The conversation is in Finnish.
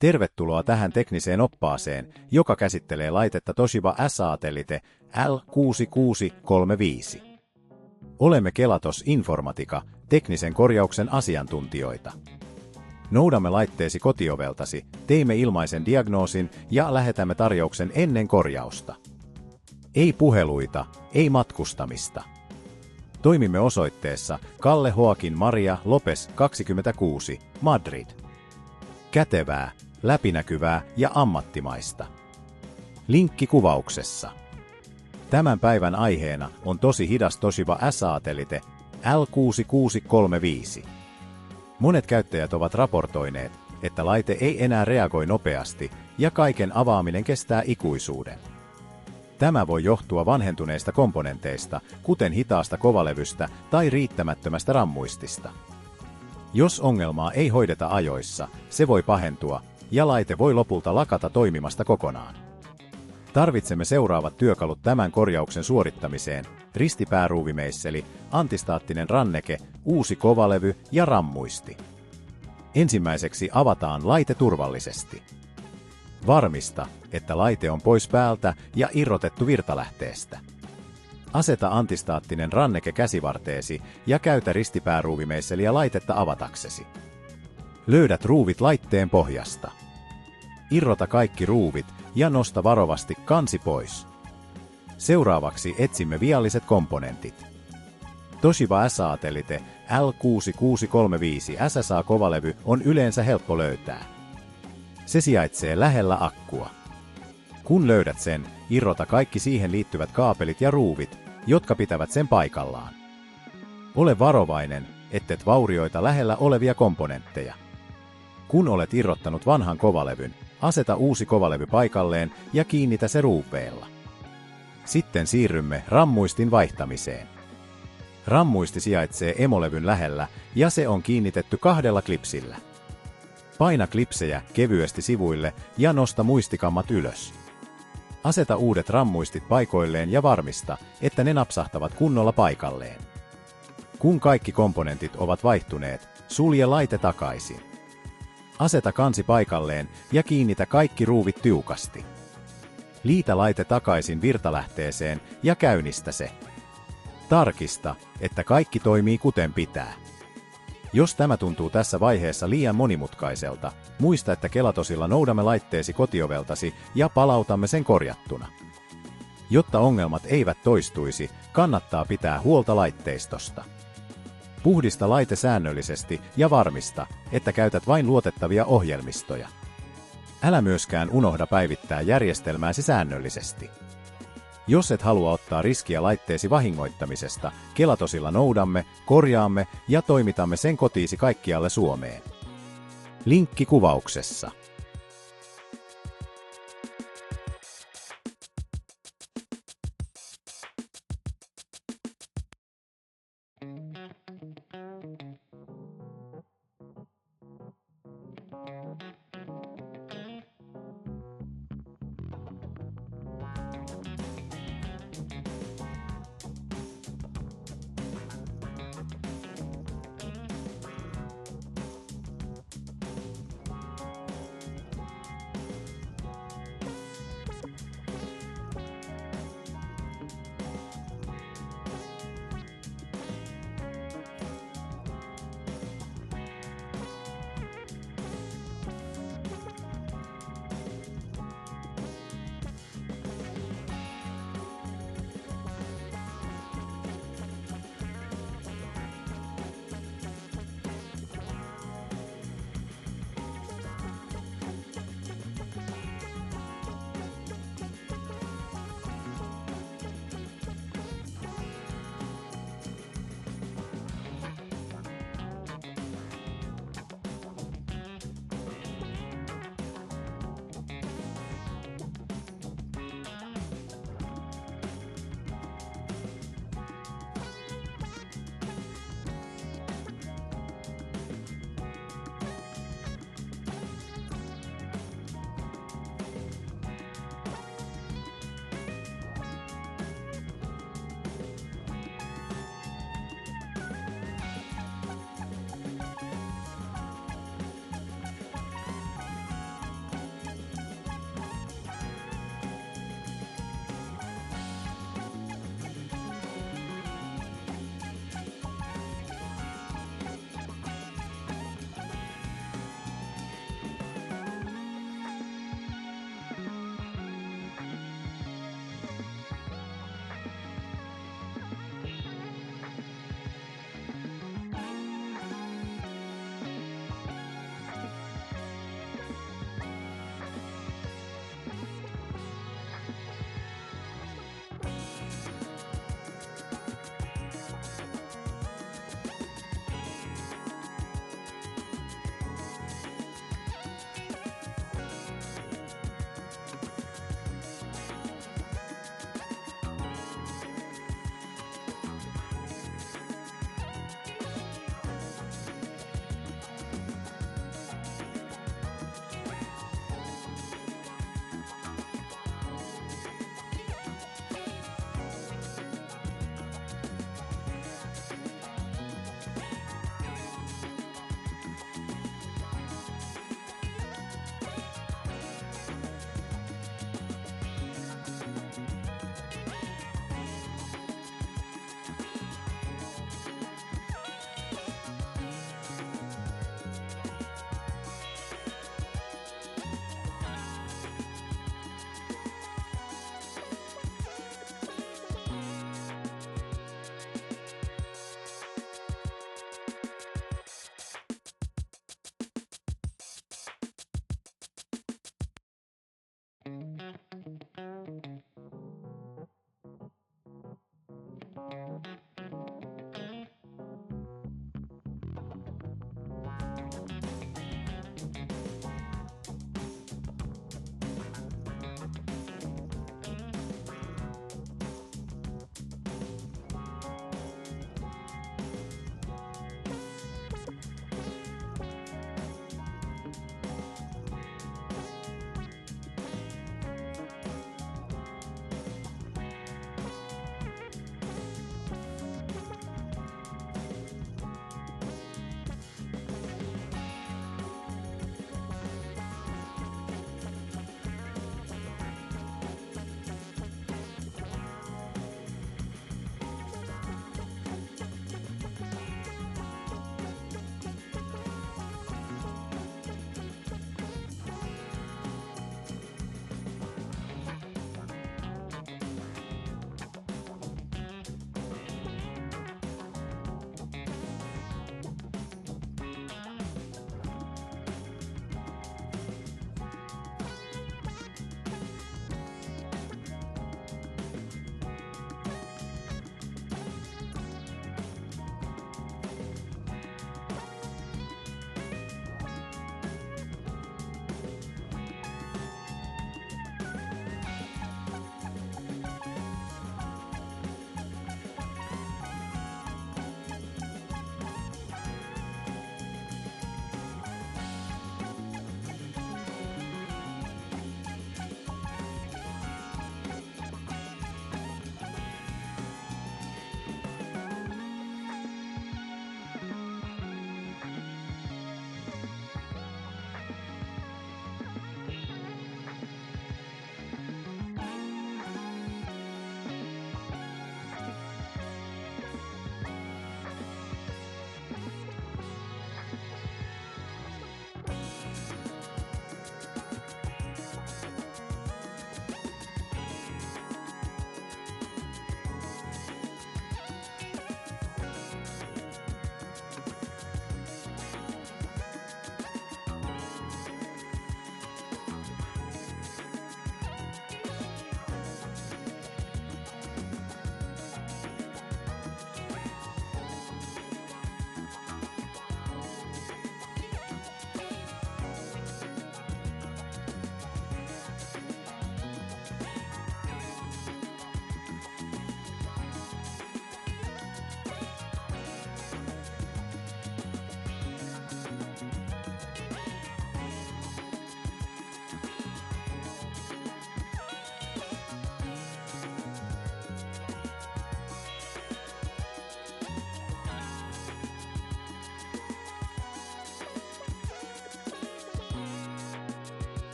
Tervetuloa tähän tekniseen oppaaseen, joka käsittelee laitetta Toshiba S-Satellite L6635. Olemme Kelatos Informatika, teknisen korjauksen asiantuntijoita. Noudamme laitteesi kotioveltasi, teimme ilmaisen diagnoosin ja lähetämme tarjouksen ennen korjausta. Ei puheluita, ei matkustamista. Toimimme osoitteessa Kalle Joaquin Maria Lopes 26, Madrid. Kätevää, läpinäkyvää ja ammattimaista. Linkki kuvauksessa. Tämän päivän aiheena on tosi hidas Toshiba S-Satellite L6635. Monet käyttäjät ovat raportoineet, että laite ei enää reagoi nopeasti ja kaiken avaaminen kestää ikuisuuden. Tämä voi johtua vanhentuneista komponenteista, kuten hitaasta kovalevystä tai riittämättömästä RAM-muistista. Jos ongelmaa ei hoideta ajoissa, se voi pahentua ja laite voi lopulta lakata toimimasta kokonaan. Tarvitsemme seuraavat työkalut tämän korjauksen suorittamiseen: ristipääruuvimeisseli, antistaattinen ranneke, uusi kovalevy ja RAM-muisti. Ensimmäiseksi avataan laite turvallisesti. Varmista, että laite on pois päältä ja irrotettu virtalähteestä. Aseta antistaattinen ranneke käsivarteesi ja käytä ristipääruuvimeisseliä laitetta avataksesi. Löydät ruuvit laitteen pohjasta. Irrota kaikki ruuvit ja nosta varovasti kansi pois. Seuraavaksi etsimme vialliset komponentit. Toshiba S-Satellite L6635 SSA-kovalevy on yleensä helppo löytää. Se sijaitsee lähellä akkua. Kun löydät sen, irrota kaikki siihen liittyvät kaapelit ja ruuvit, jotka pitävät sen paikallaan. Ole varovainen, ettet vaurioita lähellä olevia komponentteja. Kun olet irrottanut vanhan kovalevyn, aseta uusi kovalevy paikalleen ja kiinnitä se ruupeella. Sitten siirrymme RAM-muistin vaihtamiseen. RAM-muisti sijaitsee emolevyn lähellä ja se on kiinnitetty 2 klipsillä. Paina klipsejä kevyesti sivuille ja nosta muistikammat ylös. Aseta uudet RAM-muistit paikoilleen ja varmista, että ne napsahtavat kunnolla paikalleen. Kun kaikki komponentit ovat vaihtuneet, sulje laite takaisin. Aseta kansi paikalleen ja kiinnitä kaikki ruuvit tiukasti. Liitä laite takaisin virtalähteeseen ja käynnistä se. Tarkista, että kaikki toimii kuten pitää. Jos tämä tuntuu tässä vaiheessa liian monimutkaiselta, muista, että Kelatosilla noudamme laitteesi kotioveltasi ja palautamme sen korjattuna. Jotta ongelmat eivät toistuisi, kannattaa pitää huolta laitteistosta. Puhdista laite säännöllisesti ja varmista, että käytät vain luotettavia ohjelmistoja. Älä myöskään unohda päivittää järjestelmääsi säännöllisesti. Jos et halua ottaa riskiä laitteesi vahingoittamisesta, Kelatosilla noudamme, korjaamme ja toimitamme sen kotiisi kaikkialle Suomeen. Linkki kuvauksessa.